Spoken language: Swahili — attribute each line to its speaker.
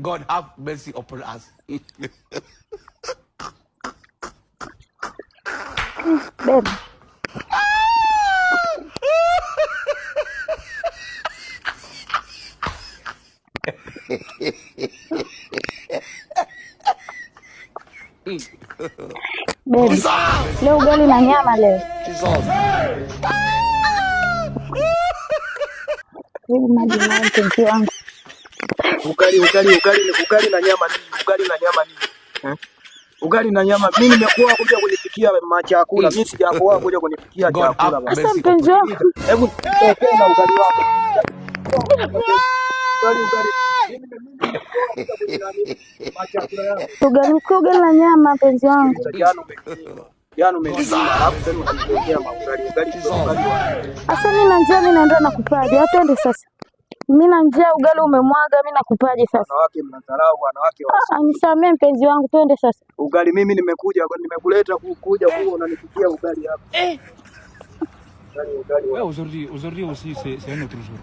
Speaker 1: God have mercy upon us.
Speaker 2: Babe. Babe. Leo ugali na nyama leo. Maji na mpenzi wangu.
Speaker 3: Ugali na nyama nini? Ugali na nyama nini? Ugali na nyama. Mimi nimekuwa kuja kunipikia chakula. Mimi sijakuwa kuja kunipikia chakula.
Speaker 2: Sasa mpenzi wangu.
Speaker 3: Hebu tokea na ugali wako.
Speaker 2: Ugali na nyama mpenzi wangu.
Speaker 3: Jana umekula alafu tena unanipikia ugali.
Speaker 2: Sasa mimi na njaa, mimi naenda nakupaje? Twende sasa. Mimi na njaa, ugali umemwaga, mimi nakupaje sasa?
Speaker 3: Wanawake mnadharau wanawake wa.
Speaker 2: Nisamee mpenzi wangu, twende sasa.
Speaker 3: Ugali mimi nimekuleta kuja huo unanipikia ugali hapa.
Speaker 4: Ouais, aujourd'hui aussi, c'est un autre jour.